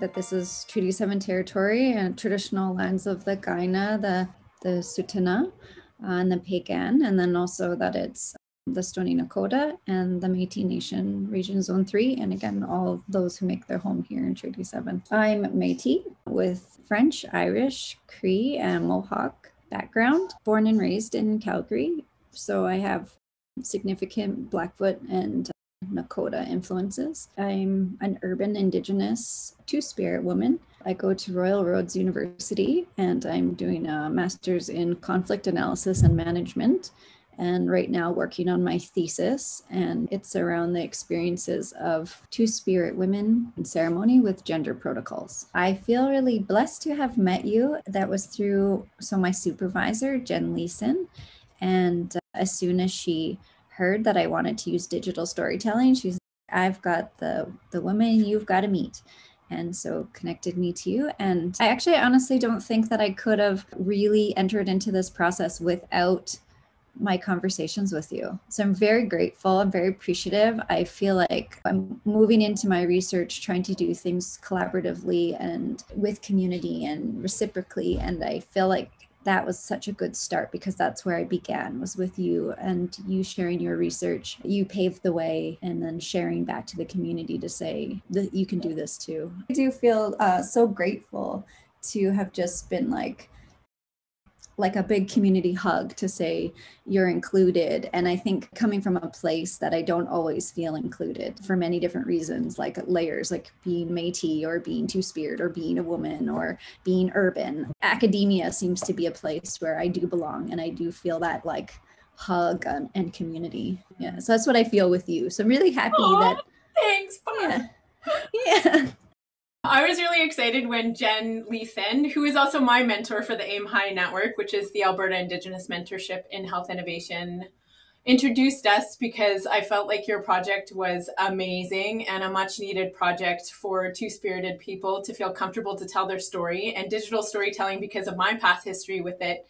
that this is Treaty 7 territory and traditional lands of the Kainai, the Tsuut'ina, and the Pekan, and then also that it's the Stoney Nakoda and the Métis Nation Region Zone 3, and again, all those who make their home here in Treaty 7. I'm Métis with French, Irish, Cree, and Mohawk background, born and raised in Calgary, so I have significant Blackfoot and Nakota influences. I'm an urban Indigenous Two-Spirit woman. I go to Royal Roads University and I'm doing a master's in conflict analysis and management, and right now working on my thesis, and it's around the experiences of Two-Spirit women in ceremony with gender protocols. I feel really blessed to have met you. That was through my supervisor, Jen Leason, and as soon as she heard that I wanted to use digital storytelling, she's like, I've got the woman you've got to meet. And so connected me to you. And I actually honestly don't think that I could have really entered into this process without my conversations with you. So I'm very grateful. I'm very appreciative. I feel like I'm moving into my research, trying to do things collaboratively and with community and reciprocally. And I feel like that was such a good start because that's where I began, was with you and you sharing your research. You paved the way and then sharing back to the community to say that you can do this too. I do feel so grateful to have just been like a big community hug to say you're included. And I think coming from a place that I don't always feel included for many different reasons, like layers, like being Métis or being Two-Spirit or being a woman or being urban. Academia seems to be a place where I do belong and I do feel that like hug and community. Yeah, so that's what I feel with you. So I'm really happy that. Thanks, Barb. Yeah. I was really excited when Jen Leason, who is also my mentor for the Aim High Network, which is the Alberta Indigenous Mentorship in Health Innovation, introduced us, because I felt like your project was amazing and a much needed project for two-spirited people to feel comfortable to tell their story, and digital storytelling, because of my past history with it.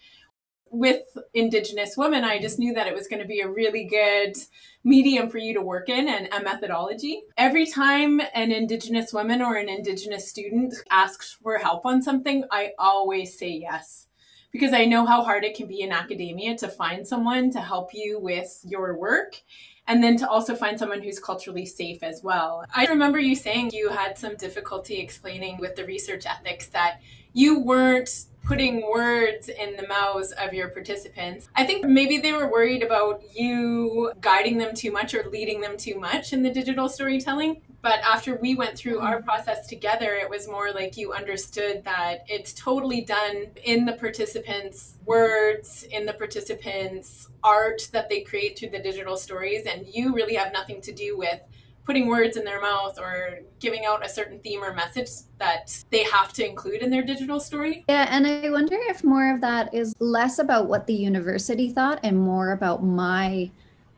With Indigenous women, I just knew that it was going to be a really good medium for you to work in and a methodology. Every time an Indigenous woman or an Indigenous student asks for help on something, I always say yes, because I know how hard it can be in academia to find someone to help you with your work, and then to also find someone who's culturally safe as well. I remember you saying you had some difficulty explaining with the research ethics that you weren't putting words in the mouths of your participants. I think maybe they were worried about you guiding them too much or leading them too much in the digital storytelling. But after we went through our process together, it was more like you understood that it's totally done in the participants' words, in the participants' art that they create through the digital stories, and you really have nothing to do with putting words in their mouth or giving out a certain theme or message that they have to include in their digital story. Yeah, and I wonder if more of that is less about what the university thought and more about my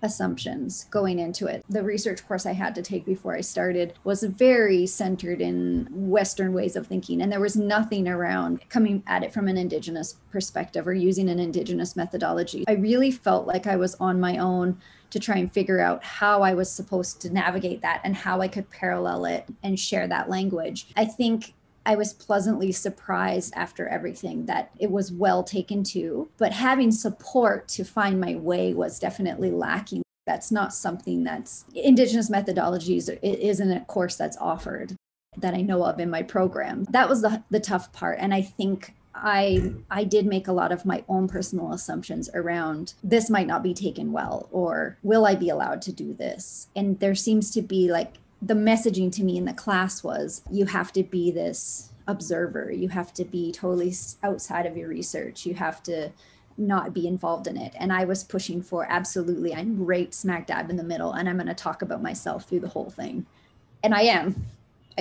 assumptions going into it. The research course I had to take before I started was very centered in Western ways of thinking, and there was nothing around coming at it from an Indigenous perspective or using an Indigenous methodology. I really felt like I was on my own to try and figure out how I was supposed to navigate that and how I could parallel it and share that language. I think I was pleasantly surprised after everything that it was well taken to, but having support to find my way was definitely lacking. That's not something that's Indigenous methodologies. It isn't a course that's offered that I know of in my program. That was the tough part. And I think I did make a lot of my own personal assumptions around this might not be taken well, or will I be allowed to do this? And there seems to be like the messaging to me in the class was you have to be this observer. You have to be totally outside of your research. You have to not be involved in it. And I was pushing for absolutely, I'm right smack dab in the middle and I'm going to talk about myself through the whole thing. And I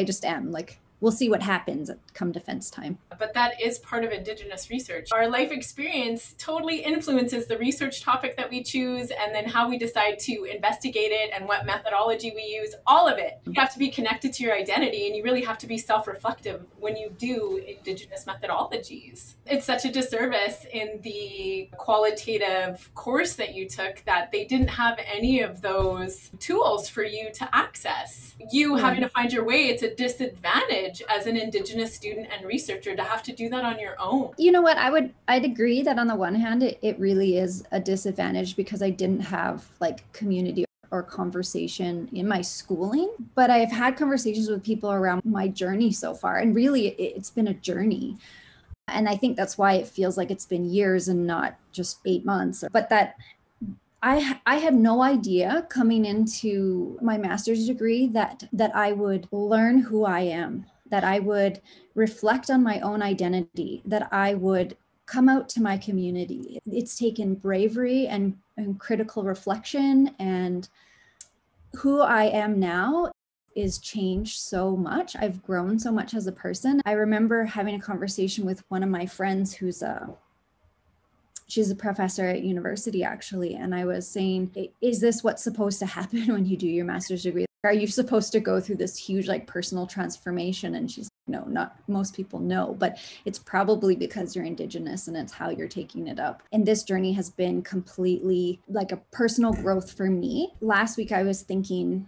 just am like, we'll see what happens come defense time. But that is part of Indigenous research. Our life experience totally influences the research topic that we choose, and then how we decide to investigate it and what methodology we use, all of it. You have to be connected to your identity, and you really have to be self-reflective when you do Indigenous methodologies. It's such a disservice in the qualitative course that you took that they didn't have any of those tools for you to access. You having to find your way, it's a disadvantage disadvantage as an Indigenous student and researcher to have to do that on your own? You know what, I'd agree that on the one hand, it really is a disadvantage because I didn't have like community or conversation in my schooling, but I've had conversations with people around my journey so far, and really it's been a journey. And I think that's why it feels like it's been years and not just 8 months. But that I had no idea coming into my master's degree that I would learn who I am, that I would reflect on my own identity, that I would come out to my community. It's taken bravery and critical reflection, and who I am now is changed so much. I've grown so much as a person. I remember having a conversation with one of my friends she's a professor at university actually. And I was saying, is this what's supposed to happen when you do your master's degree? Are you supposed to go through this huge like personal transformation? And she's no, not most people know, but it's probably because you're Indigenous and it's how you're taking it up. And this journey has been completely like a personal growth for me. Last week I was thinking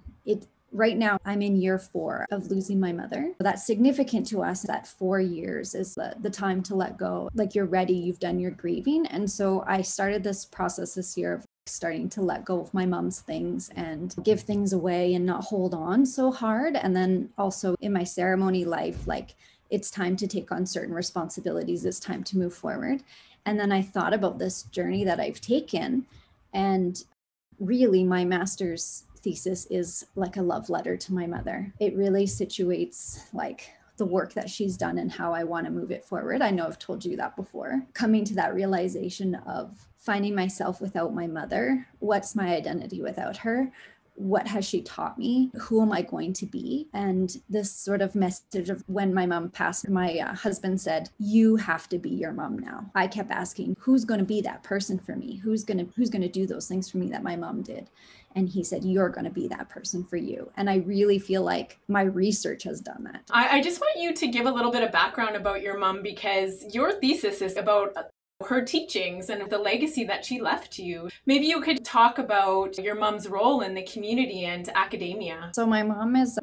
right now I'm in year 4 of losing my mother. That's significant to us, that 4 years is the time to let go. Like you're ready, you've done your grieving. And so I started this process this year of starting to let go of my mom's things and give things away and not hold on so hard. And then also in my ceremony life, like it's time to take on certain responsibilities. It's time to move forward. And then I thought about this journey that I've taken, and really my master's thesis is like a love letter to my mother. It really situates like the work that she's done and how I want to move it forward. I know I've told you that before. Coming to that realization of finding myself without my mother. What's my identity without her? What has she taught me? Who am I going to be? And this sort of message of when my mom passed, my husband said, you have to be your mom now. I kept asking, who's going to be that person for me? Who's going to do those things for me that my mom did? And he said, you're going to be that person for you. And I really feel like my research has done that. I just want you to give a little bit of background about your mom, because your thesis is about her teachings and the legacy that she left to you. Maybe you could talk about your mom's role in the community and academia. So my mom was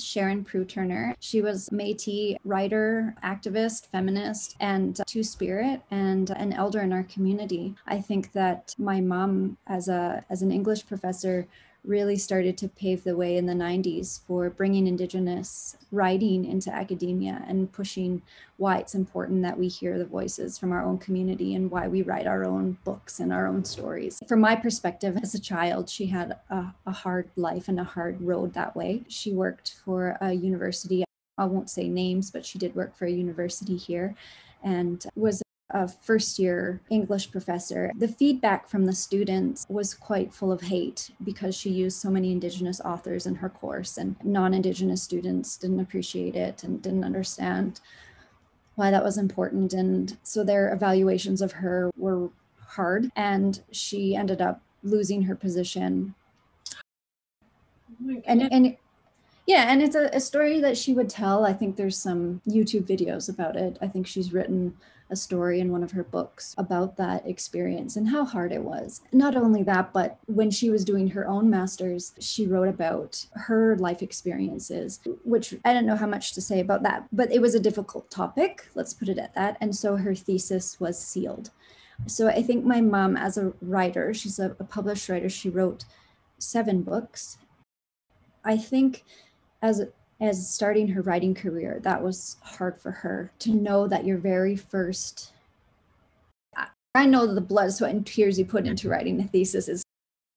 Sharron Proulx-Turner. She was Métis writer, activist, feminist, and Two-Spirit, and an elder in our community. I think that my mom, as an English professor, really started to pave the way in the 90s for bringing Indigenous writing into academia and pushing why it's important that we hear the voices from our own community and why we write our own books and our own stories. From my perspective as a child, she had a hard life and a hard road that way. She worked for a university. I won't say names, but she did work for a university here and was a first-year English professor. The feedback from the students was quite full of hate because she used so many Indigenous authors in her course, and non-Indigenous students didn't appreciate it and didn't understand why that was important. And so their evaluations of her were hard, and she ended up losing her position. And yeah, and it's a story that she would tell. I think there's some YouTube videos about it. I think she's written a story in one of her books about that experience and how hard it was. Not only that, but when she was doing her own master's, she wrote about her life experiences, which I don't know how much to say about that, but it was a difficult topic, let's put it at that. And so her thesis was sealed. So I think my mom, as a writer, she's a published writer, she wrote 7 books. I think as starting her writing career, that was hard for her to know that your very first, I know the blood, sweat, and tears you put into writing a thesis is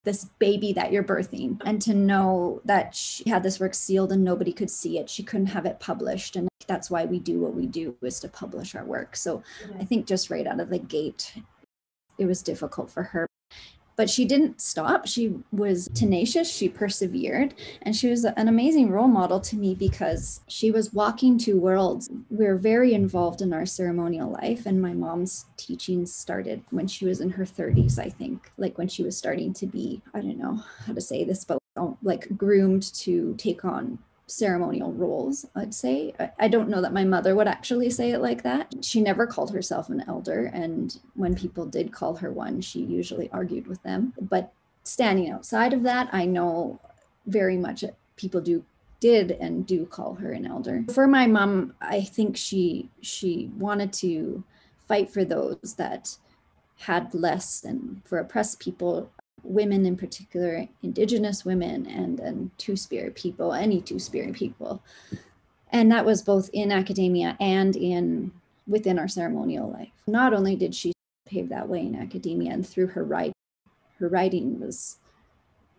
this baby that you're birthing. And to know that she had this work sealed and nobody could see it, she couldn't have it published. And that's why we do what we do, is to publish our work. So I think just right out of the gate, it was difficult for her. But she didn't stop. She was tenacious. She persevered. And she was an amazing role model to me because she was walking 2 worlds. We're very involved in our ceremonial life. And my mom's teachings started when she was in her 30s, I think, like when she was starting to be, I don't know how to say this, but like groomed to take on ceremonial roles, I'd say. I don't know that my mother would actually say it like that. She never called herself an elder, and when people did call her one, she usually argued with them. But standing outside of that, I know very much people do did and do call her an elder. For my mom, I think she wanted to fight for those that had less, and for oppressed people, women in particular, Indigenous women and Two-Spirit people, any Two-Spirit people. And that was both in academia and within our ceremonial life. Not only did she pave that way in academia, and through her writing was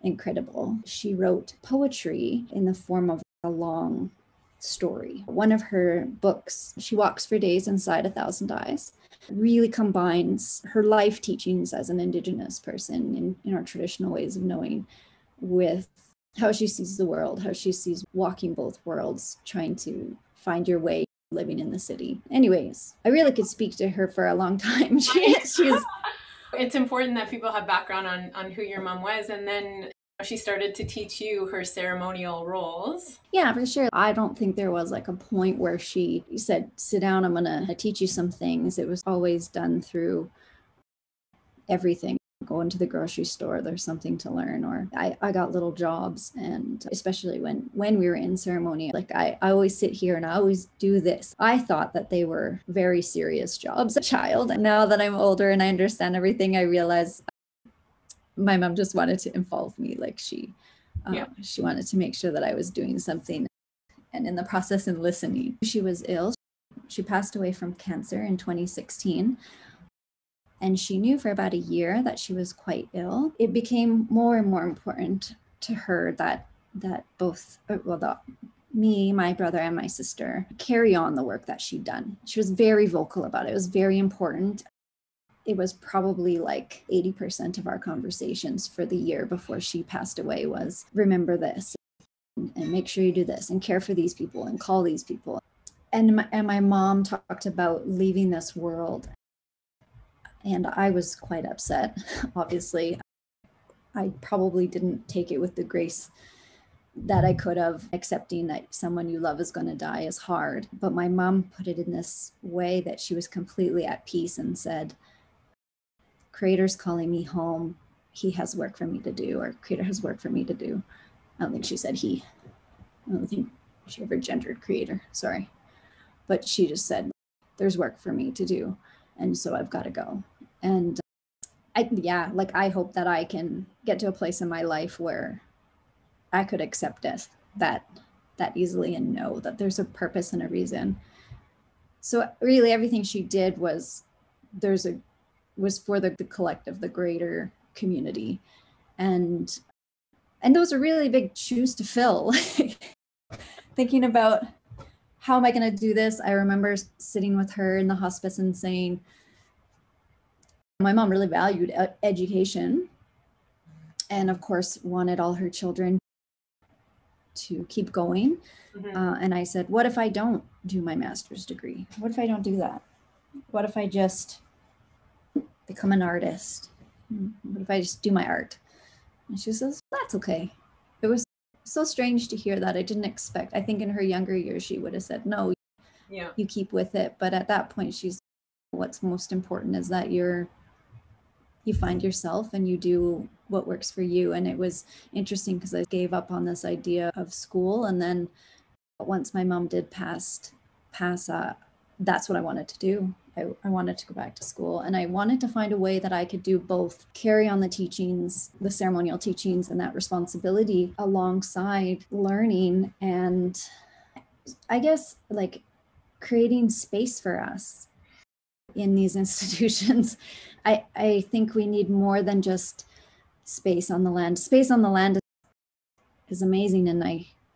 incredible. She wrote poetry in the form of a long story. One of her books, She Walks for Days Inside 1,000 Eyes, really combines her life teachings as an Indigenous person in our traditional ways of knowing with how she sees the world, how she sees walking both worlds, trying to find your way living in the city. Anyways, I really could speak to her for a long time. She's It's important that people have background on who your mom was, and then she started to teach you her ceremonial roles. Yeah, for sure. I don't think there was like a point where she said, sit down, I'm gonna teach you some things. It was always done through everything. Going to the grocery store, there's something to learn, or I got little jobs, and especially when we were in ceremony, like I always sit here and I always do this. I thought that they were very serious jobs as a child. And now that I'm older and I understand everything, I realize my mom just wanted to involve me. Like she wanted to make sure that I was doing something, and in the process and listening. She was ill. She passed away from cancer in 2016. And she knew for about a year that she was quite ill. It became more and more important to her that both, me, my brother, and my sister carry on the work that she'd done. She was very vocal about it. It was very important. It was probably like 80% of our conversations for the year before she passed away was, remember this, and make sure you do this, and care for these people, and call these people. And my mom talked about leaving this world. And I was quite upset, obviously. I probably didn't take it with the grace that I could have. Accepting that someone you love is going to die is hard. But my mom put it in this way that she was completely at peace and said, Creator's calling me home. He has work for me to do, or Creator has work for me to do. I don't think she said he. I don't think she ever gendered Creator, sorry. But she just said, there's work for me to do. And so I've got to go. And I hope that I can get to a place in my life where I could accept it that easily and know that there's a purpose and a reason. So really everything she did was for the collective, the greater community. And those are really big shoes to fill. Thinking about, how am I going to do this? I remember sitting with her in the hospice and saying, my mom really valued education, and of course wanted all her children to keep going. Mm-hmm. And I said, what if I don't do my master's degree? What if I don't do that? What if I just become an artist? What if I just do my art? And she says, that's okay. It was so strange to hear that. I didn't expect. I think in her younger years, she would have said, no, you keep with it. But at that point, she's, what's most important is that you find yourself and you do what works for you. And it was interesting because I gave up on this idea of school. And then once my mom did pass, that's what I wanted to do. I wanted to go back to school, and I wanted to find a way that I could do both, carry on the teachings, the ceremonial teachings, and that responsibility alongside learning, and I guess like creating space for us in these institutions. I think we need more than just space on the land. Space on the land is amazing, and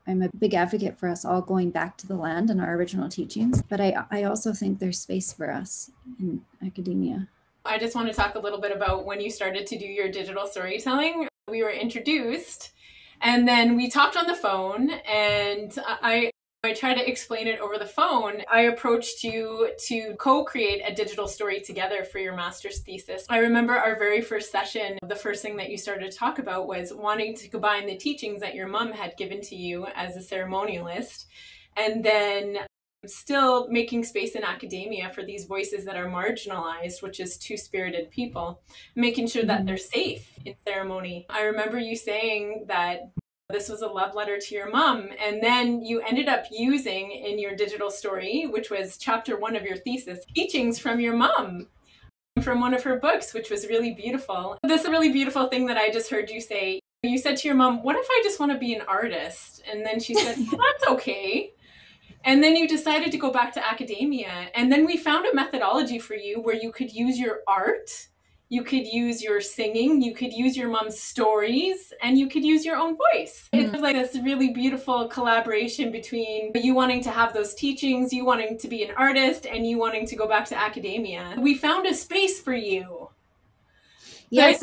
I'm a big advocate for us all going back to the land and our original teachings, but I also think there's space for us in academia. I just want to talk a little bit about when you started to do your digital storytelling. We were introduced, and then we talked on the phone, and I tried to explain it over the phone. I approached you to co-create a digital story together for your master's thesis. I remember our very first session, the first thing that you started to talk about was wanting to combine the teachings that your mom had given to you as a ceremonialist, and then still making space in academia for these voices that are marginalized, which is two-spirited people, making sure that they're safe in ceremony. I remember you saying that This was a love letter to your mom. And then you ended up using in your digital story, which was chapter 1 of your thesis, teachings from your mom, from one of her books, which was really beautiful. This is a really beautiful thing that I just heard you say. You said to your mom, what if I just want to be an artist? And then she said, well, that's okay. And then you decided to go back to academia. And then we found a methodology for you where you could use your art, you could use your singing, you could use your mom's stories, and you could use your own voice. It's like this really beautiful collaboration between you wanting to have those teachings, you wanting to be an artist, and you wanting to go back to academia. We found a space for you. Yes,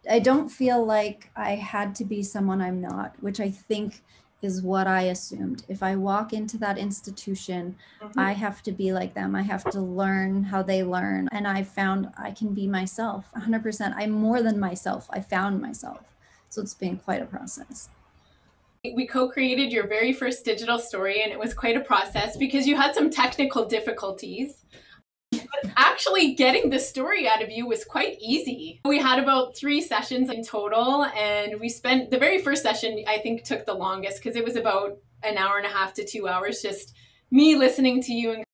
I don't feel like I had to be someone I'm not, which I think is what I assumed. If I walk into that institution, I have to be like them. I have to learn how they learn. And I found I can be myself 100%. I'm more than myself. I found myself. So it's been quite a process. We co-created your very first digital story, and it was quite a process because you had some technical difficulties. But actually getting the story out of you was quite easy. We had about 3 sessions in total, and we spent the very first session, I think, took the longest because it was about an hour and a half to 2 hours, just me listening to you and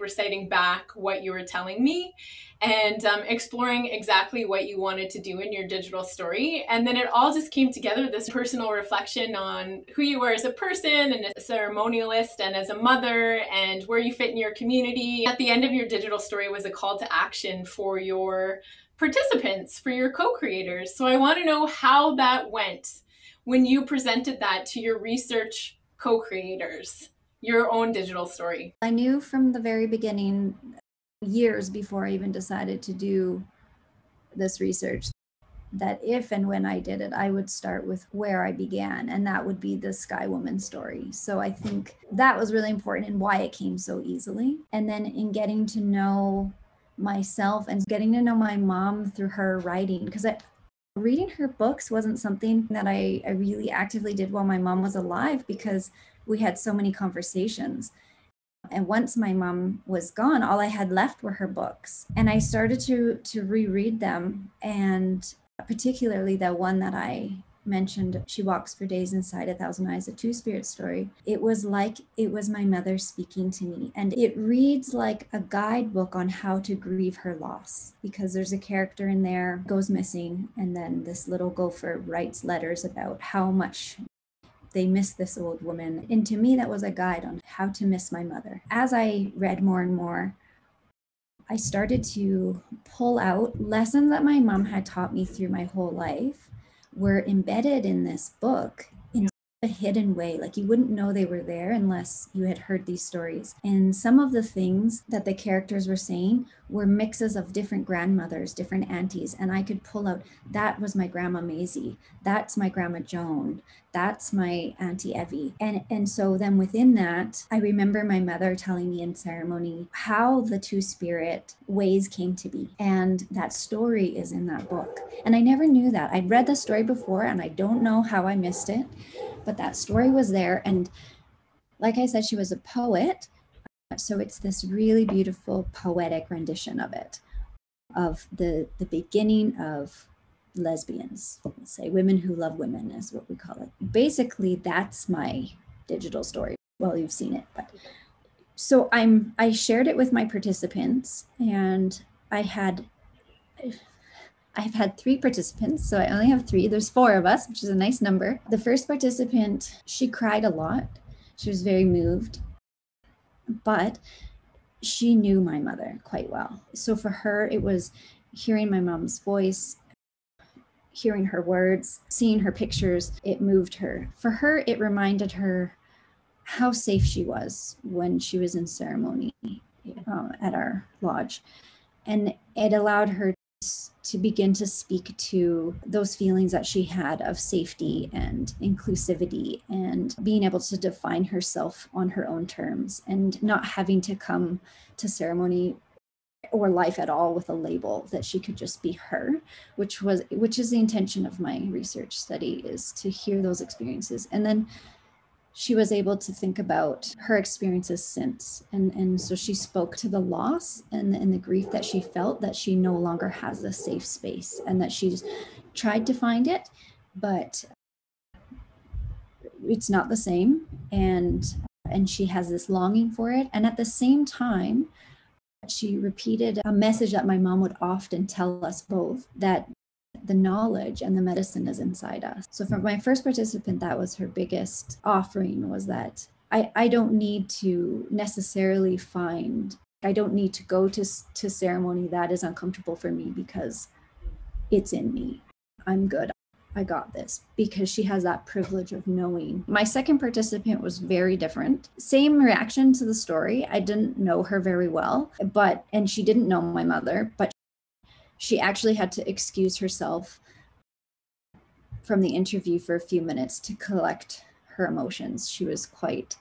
reciting back what you were telling me and exploring exactly what you wanted to do in your digital story. And then it all just came together, this personal reflection on who you are as a person and as a ceremonialist and as a mother and where you fit in your community. At the end of your digital story was a call to action for your participants, for your co-creators. So I want to know how that went when you presented that to your research co-creators, your own digital story. I knew from the very beginning, years before I even decided to do this research, that if and when I did it, I would start with where I began, and that would be the Sky Woman story. So I think that was really important and why it came so easily. And then in getting to know myself and getting to know my mom through her writing, because reading her books wasn't something that I really actively did while my mom was alive, because we had so many conversations. And once my mom was gone, all I had left were her books. And I started to reread them. And particularly the one that I mentioned, She Walks for Days Inside a Thousand Eyes, a Two-Spirit story. It was like it was my mother speaking to me. And it reads like a guidebook on how to grieve her loss, because there's a character in there goes missing. And then this little gopher writes letters about how much they miss this old woman. And to me, that was a guide on how to miss my mother. As I read more and more, I started to pull out lessons that my mom had taught me through my whole life were embedded in this book in a hidden way. Like you wouldn't know they were there unless you had heard these stories. And some of the things that the characters were saying were mixes of different grandmothers, different aunties. And I could pull out, that was my grandma Maisie. That's my grandma Joan. That's my Auntie Evie. And so then within that, I remember my mother telling me in ceremony how the Two-Spirit ways came to be. And that story is in that book. And I never knew that. I'd read the story before and I don't know how I missed it, but that story was there. And like I said, she was a poet. So it's this really beautiful poetic rendition of it, of the beginning of lesbians, let's say women who love women is what we call it. Basically, that's my digital story. Well, you've seen it, but so I shared it with my participants, and I've had 3 participants, so I only have 3. There's 4 of us, which is a nice number. The first participant, she cried a lot. She was very moved, but she knew my mother quite well. So for her, it was hearing my mom's voice, hearing her words, seeing her pictures, it moved her. For her, it reminded her how safe she was when she was in ceremony at our lodge. And it allowed her to begin to speak to those feelings that she had of safety and inclusivity and being able to define herself on her own terms and not having to come to ceremony or life at all with a label, that she could just be her, which is the intention of my research study, is to hear those experiences. And then she was able to think about her experiences since. And so she spoke to the loss and the grief that she felt, that she no longer has a safe space and that she's tried to find it, but it's not the same, and she has this longing for it. And at the same time, she repeated a message that my mom would often tell us both, that the knowledge and the medicine is inside us. So for my first participant, that was her biggest offering, was that I don't need to necessarily I don't need to go to ceremony that is uncomfortable for me, because it's in me. I'm good. I got this, because she has that privilege of knowing. My second participant was very different. Same reaction to the story. I didn't know her very well, and she didn't know my mother, but she actually had to excuse herself from the interview for a few minutes to collect her emotions. She was quite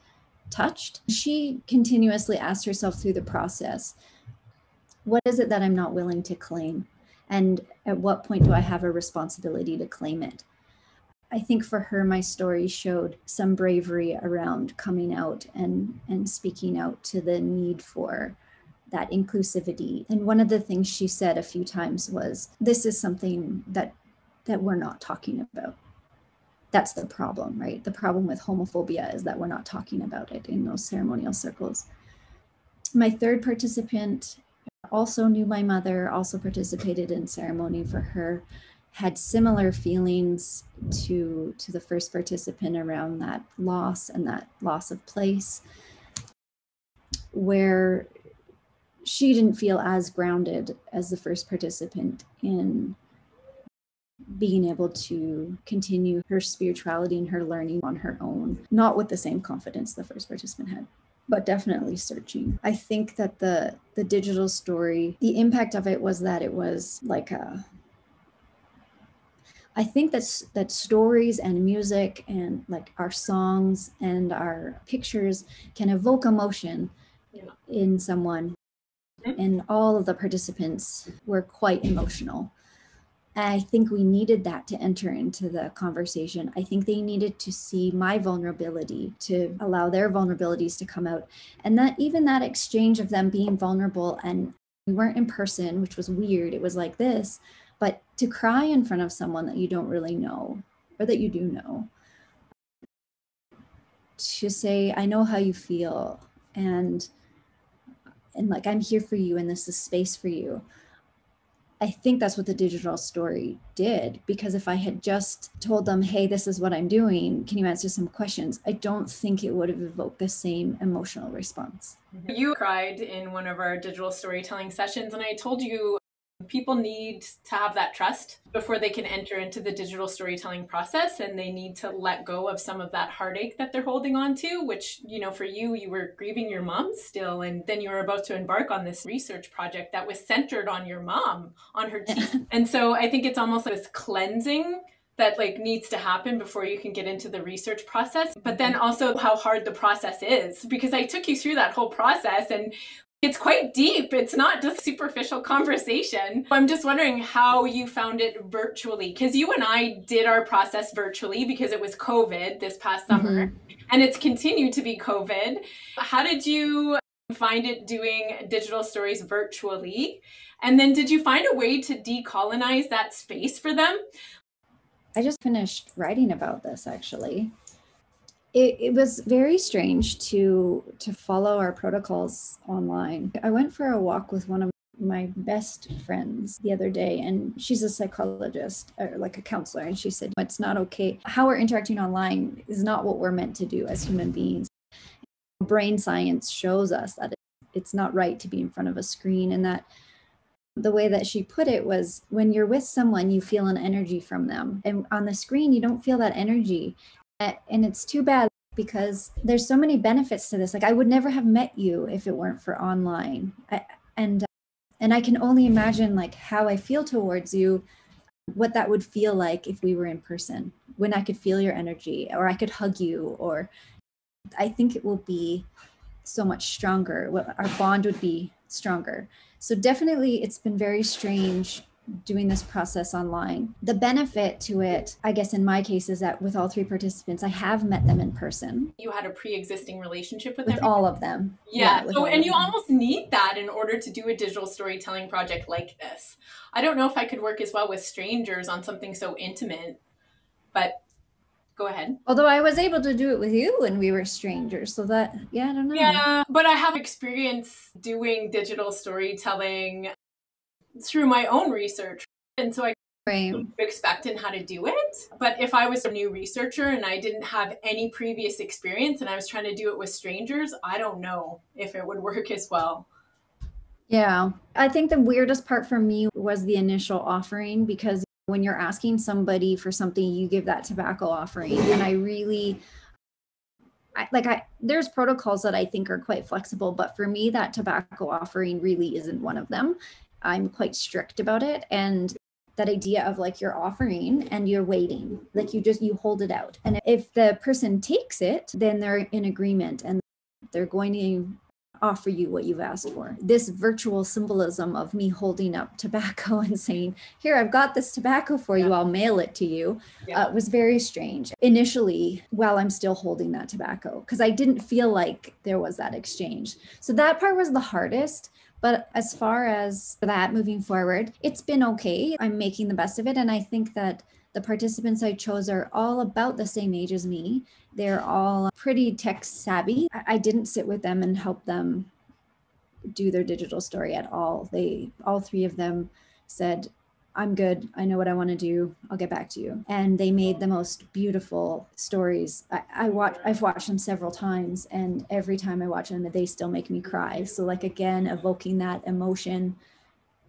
touched. She continuously asked herself through the process, what is it that I'm not willing to claim? And at what point do I have a responsibility to claim it? I think for her, my story showed some bravery around coming out and speaking out to the need for that inclusivity. And one of the things she said a few times was, this is something that we're not talking about. That's the problem, right? The problem with homophobia is that we're not talking about it in those ceremonial circles. My third participant also knew my mother, also participated in ceremony for her, had similar feelings to the first participant around that loss and that loss of place, where she didn't feel as grounded as the first participant in being able to continue her spirituality and her learning on her own, not with the same confidence the first participant had, but definitely searching. I think that the digital story, the impact of it was that it was like I think that stories and music and like our songs and our pictures can evoke emotion in someone. And all of the participants were quite emotional. I think we needed that to enter into the conversation. I think they needed to see my vulnerability, to allow their vulnerabilities to come out. And that even that exchange of them being vulnerable, and we weren't in person, which was weird. It was like this, but to cry in front of someone that you don't really know, or that you do know, to say, I know how you feel, and like, I'm here for you, and this is space for you. I think that's what the digital story did, because if I had just told them, hey, this is what I'm doing, can you answer some questions? I don't think it would have evoked the same emotional response. You cried in one of our digital storytelling sessions, and I told you people need to have that trust before they can enter into the digital storytelling process, and they need to let go of some of that heartache that they're holding on to, which, you know, for you were grieving your mom still, and then you were about to embark on this research project that was centered on your mom, on her teeth. And so I think it's almost like this cleansing that like needs to happen before you can get into the research process, but then also how hard the process is, because I took you through that whole process, and it's quite deep. It's not just superficial conversation. I'm just wondering how you found it virtually, because you and I did our process virtually because it was COVID this past summer, and it's continued to be COVID. How did you find it doing digital stories virtually? And then did you find a way to decolonize that space for them? I just finished writing about this, actually. It was very strange to follow our protocols online. I went for a walk with one of my best friends the other day, and she's a psychologist, or like a counselor, and she said, it's not okay. How we're interacting online is not what we're meant to do as human beings. Brain science shows us that it's not right to be in front of a screen, and that the way that she put it was, when you're with someone, you feel an energy from them, and on the screen, you don't feel that energy. And it's too bad, because there's so many benefits to this. Like, I would never have met you if it weren't for online. And I can only imagine like how I feel towards you, what that would feel like if we were in person, when I could feel your energy, or I could hug you, or I think it will be so much stronger. Our bond would be stronger. So definitely it's been very strange doing this process online. The benefit to it, I guess in my case, is that with all three participants, I have met them in person. You had a pre-existing relationship with all of them. Yeah. So, and you almost need that in order to do a digital storytelling project like this. I don't know if I could work as well with strangers on something so intimate, but Go ahead. Although I was able to do it with you when we were strangers. So that, yeah, I don't know. Yeah, but I have experience doing digital storytelling through my own research. And so I expect in how to do it. But if I was a new researcher and I didn't have any previous experience and I was trying to do it with strangers, I don't know if it would work as well. Yeah, I think the weirdest part for me was the initial offering, because when you're asking somebody for something, you give that tobacco offering. And I really, there's protocols that I think are quite flexible, but for me, that tobacco offering really isn't one of them. I'm quite strict about it. And that idea of like you're offering and you're waiting, like you hold it out. And if the person takes it, then they're in agreement and they're going to offer you what you've asked for. This virtual symbolism of me holding up tobacco and saying, here, I've got this tobacco for you, I'll mail it to you, was very strange initially while I'm still holding that tobacco, because I didn't feel like there was that exchange. So that part was the hardest. But as far as that moving forward, it's been okay. I'm making the best of it. And I think that the participants I chose are all about the same age as me. They're all pretty tech savvy. I didn't sit with them and help them do their digital story at all. All three of them said, I'm good. I know what I want to do. I'll get back to you. And they made the most beautiful stories. I've watched them several times, and every time I watch them, they still make me cry. So like, again, evoking that emotion.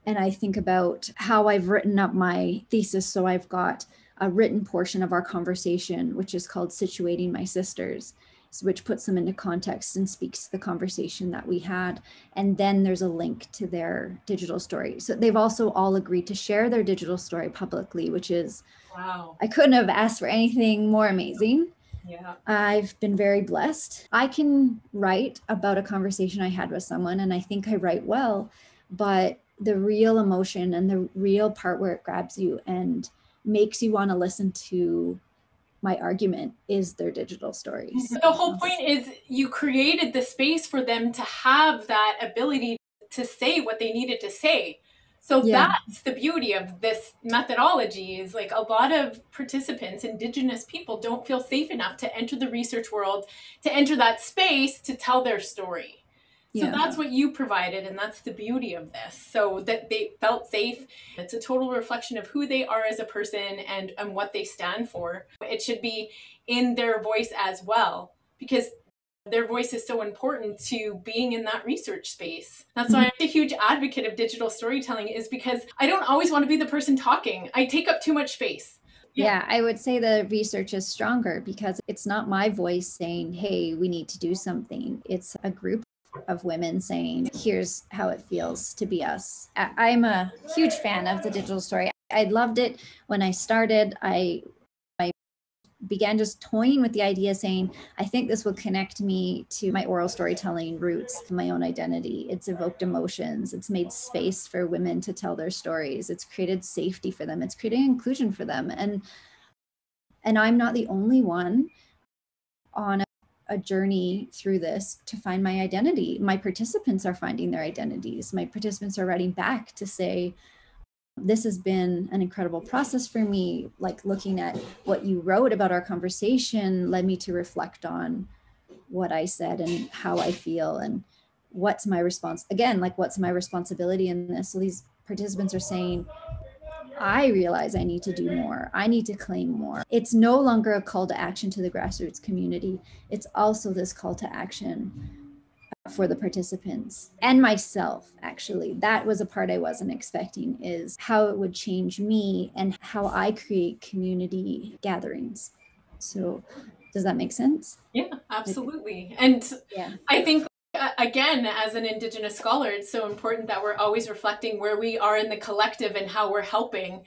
And I think about how I've written up my thesis. So I've got a written portion of our conversation, which is called Situating My Sisters, which puts them into context and speaks to the conversation that we had. And then there's a link to their digital story. So they've also all agreed to share their digital story publicly, which is, wow. I couldn't have asked for anything more amazing. Yeah. I've been very blessed. I can write about a conversation I had with someone, and I think I write well, but the real emotion and the real part where it grabs you and makes you want to listen to my argument is their digital stories. The whole point is you created the space for them to have that ability to say what they needed to say. So that's the beauty of this methodology, is like a lot of participants, Indigenous people, don't feel safe enough to enter the research world, to enter that space to tell their story. So that's what you provided, and that's the beauty of this. So that they felt safe. It's a total reflection of who they are as a person and what they stand for. It should be in their voice as well, because their voice is so important to being in that research space. That's why I'm a huge advocate of digital storytelling, is because I don't always want to be the person talking. I take up too much space. Yeah, I would say the research is stronger because it's not my voice saying, hey, we need to do something. It's a group of women saying, here's how it feels to be us. I'm a huge fan of the digital story. I loved it when I started. I began just toying with the idea, saying, I think this will connect me to my oral storytelling roots, my own identity. It's evoked emotions. It's made space for women to tell their stories. It's created safety for them. It's creating inclusion for them. And I'm not the only one on a journey through this to find my identity. My participants are finding their identities. My participants are writing back to say, this has been an incredible process for me. Like, looking at what you wrote about our conversation led me to reflect on what I said and how I feel and what's my response. Again, like, what's my responsibility in this? So these participants are saying, I realize I need to do more. I need to claim more. It's no longer a call to action to the grassroots community. It's also this call to action for the participants and myself. Actually, that was a part I wasn't expecting, is how it would change me and how I create community gatherings. So does that make sense? Yeah, absolutely. And I think, again, as an Indigenous scholar, it's so important that we're always reflecting where we are in the collective and how we're helping,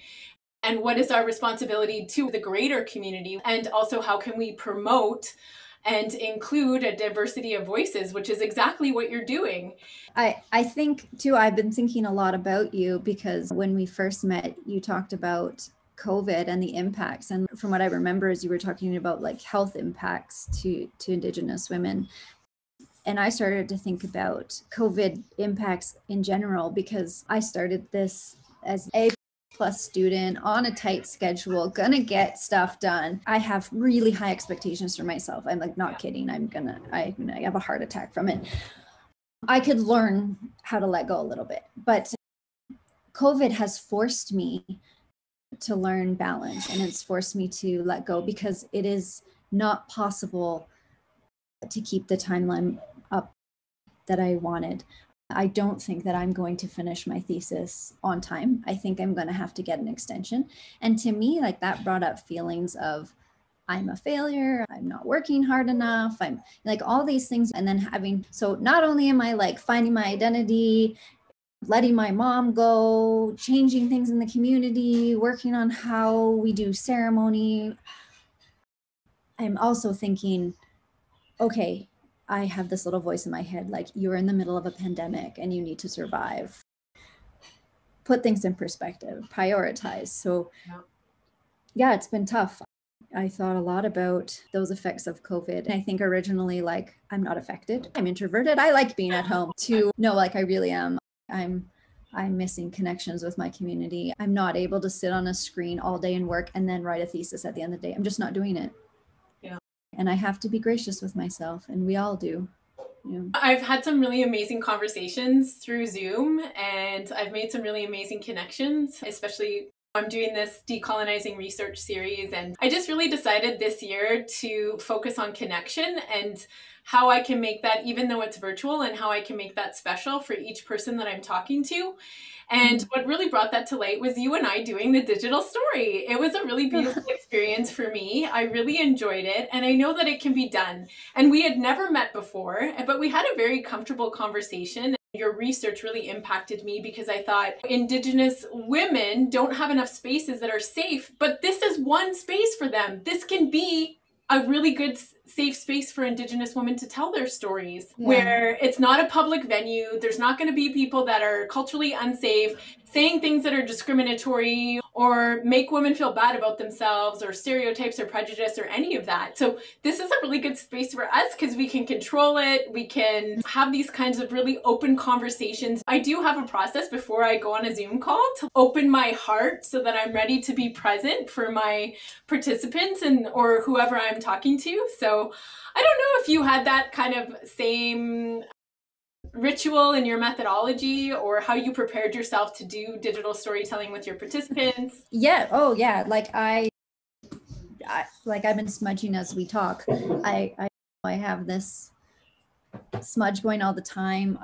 and what is our responsibility to the greater community, and also how can we promote and include a diversity of voices, which is exactly what you're doing. I think too, I've been thinking a lot about you, because when we first met, you talked about COVID and the impacts. And from what I remember is you were talking about like health impacts to Indigenous women. And I started to think about COVID impacts in general, because I started this as a plus student on a tight schedule, gonna get stuff done. I have really high expectations for myself. I'm like, not kidding. I have a heart attack from it. I could learn how to let go a little bit, but COVID has forced me to learn balance, and it's forced me to let go, because it is not possible to keep the timeline up that I wanted. I don't think that I'm going to finish my thesis on time. I think I'm going to have to get an extension. And to me, like, that brought up feelings of, I'm a failure, I'm not working hard enough, I'm like all these things. And then so not only am I like finding my identity, letting my mom go, changing things in the community, working on how we do ceremony, I'm also thinking, okay, I have this little voice in my head, like, you're in the middle of a pandemic and you need to survive. Put things in perspective, prioritize. So yeah, it's been tough. I thought a lot about those effects of COVID. And I think originally, like, I'm not affected. I'm introverted. I like being at home. To no, like, I really am. I'm missing connections with my community. I'm not able to sit on a screen all day and work and then write a thesis at the end of the day. I'm just not doing it. Yeah. And I have to be gracious with myself, and we all do. Yeah. I've had some really amazing conversations through Zoom, and I've made some really amazing connections, especially I'm doing this Decolonizing Research Series, and I just really decided this year to focus on connection and how I can make that, even though it's virtual, and how I can make that special for each person that I'm talking to. And what really brought that to light was you and I doing the digital story. It was a really beautiful experience for me. I really enjoyed it, and I know that it can be done. And we had never met before, but we had a very comfortable conversation. Your research really impacted me because I thought Indigenous women don't have enough spaces that are safe, but this is one space for them. This can be a really good safe space for Indigenous women to tell their stories, where it's not a public venue. There's not going to be people that are culturally unsafe saying things that are discriminatory or make women feel bad about themselves, or stereotypes or prejudice or any of that. So this is a really good space for us because we can control it. We can have these kinds of really open conversations. I do have a process before I go on a Zoom call to open my heart so that I'm ready to be present for my participants and or whoever I'm talking to. So I don't know if you had that kind of same ritual in your methodology, or how you prepared yourself to do digital storytelling with your participants. Yeah. Oh yeah. Like I've been smudging as we talk. I have this smudge going all the time.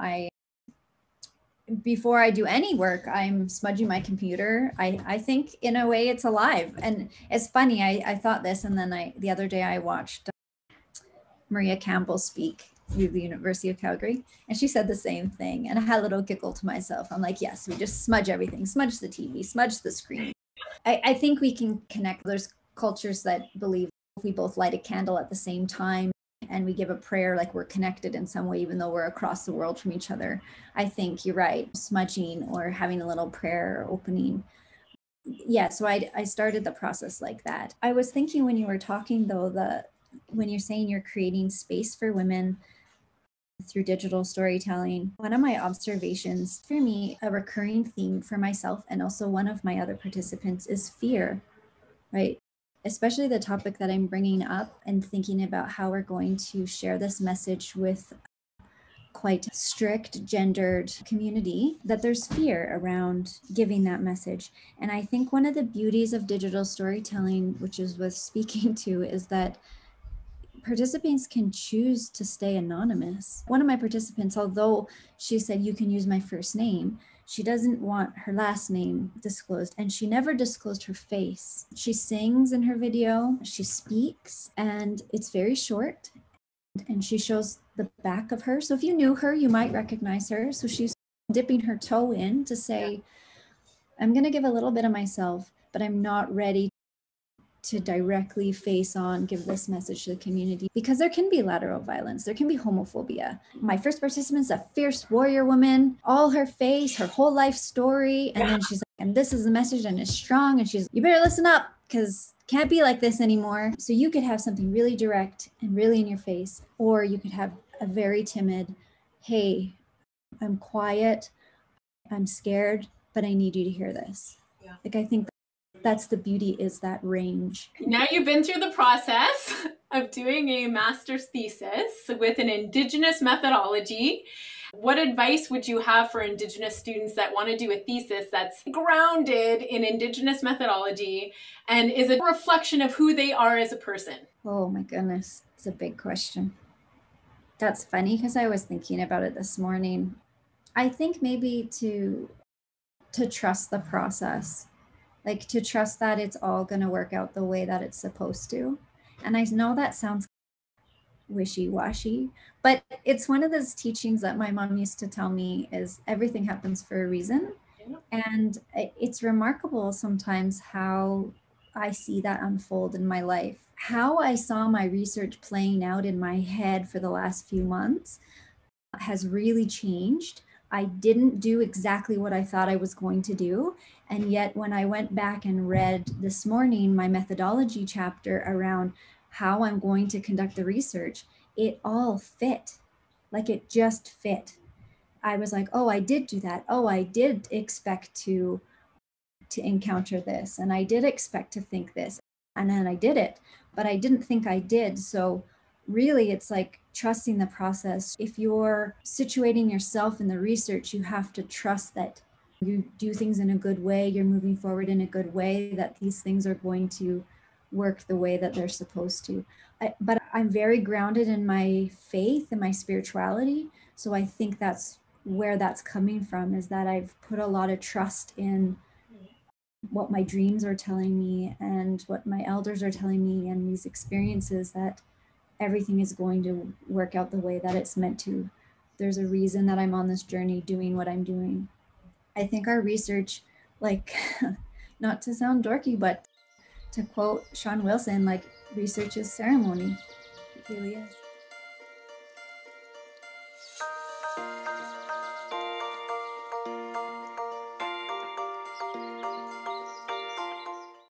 Before I do any work, I'm smudging my computer. I think in a way it's alive. And it's funny, I thought this, and then the other day I watched Maria Campbell speak through the University of Calgary, and she said the same thing. And I had a little giggle to myself. I'm like, yes, we just smudge everything, smudge the TV, smudge the screen. I think we can connect. There's cultures that believe if we both light a candle at the same time and we give a prayer, like we're connected in some way, even though we're across the world from each other. I think you're right, smudging or having a little prayer or opening. Yeah, so I started the process like that. I was thinking when you were talking though, when you're saying you're creating space for women through digital storytelling, one of my observations, for me, a recurring theme for myself and also one of my other participants, is fear, right? Especially the topic that I'm bringing up and thinking about how we're going to share this message with quite strict gendered community, that there's fear around giving that message. And I think one of the beauties of digital storytelling, which is worth speaking to, is that participants can choose to stay anonymous. One of my participants, although she said you can use my first name, she doesn't want her last name disclosed, and she never disclosed her face. She sings in her video, she speaks, and it's very short, and she shows the back of her. So if you knew her, you might recognize her. So she's dipping her toe in to say, I'm going to give a little bit of myself, but I'm not ready to directly face on, give this message to the community, because there can be lateral violence, there can be homophobia. My first participant's a fierce warrior woman, all her face, her whole life story, and then she's like, and this is the message and it's strong, and she's, you better listen up because can't be like this anymore. So you could have something really direct and really in your face, or you could have a very timid, hey, I'm quiet, I'm scared, but I need you to hear this. Yeah. Like, I think that's the beauty, is that range. Now you've been through the process of doing a master's thesis with an Indigenous methodology. What advice would you have for Indigenous students that want to do a thesis that's grounded in Indigenous methodology and is a reflection of who they are as a person? Oh my goodness, it's a big question. That's funny because I was thinking about it this morning. I think maybe to trust the process, like to trust that it's all going to work out the way that it's supposed to. And I know that sounds wishy-washy, but it's one of those teachings that my mom used to tell me, is everything happens for a reason. And it's remarkable sometimes how I see that unfold in my life. How I saw my research playing out in my head for the last few months has really changed. I didn't do exactly what I thought I was going to do. And yet when I went back and read this morning my methodology chapter around how I'm going to conduct the research, it all fit. Like, it just fit. I was like, oh, I did do that. Oh, I did expect to encounter this, and I did expect to think this, and then I did it, but I didn't think I did. So really, it's like trusting the process. If you're situating yourself in the research, you have to trust that you do things in a good way, you're moving forward in a good way, that these things are going to work the way that they're supposed to. But I'm very grounded in my faith and my spirituality. So I think that's where that's coming from, is that I've put a lot of trust in what my dreams are telling me and what my elders are telling me, and these experiences, that everything is going to work out the way that it's meant to. There's a reason that I'm on this journey doing what I'm doing. I think our research, like, not to sound dorky, but to quote Sean Wilson, like, research is ceremony. It really is.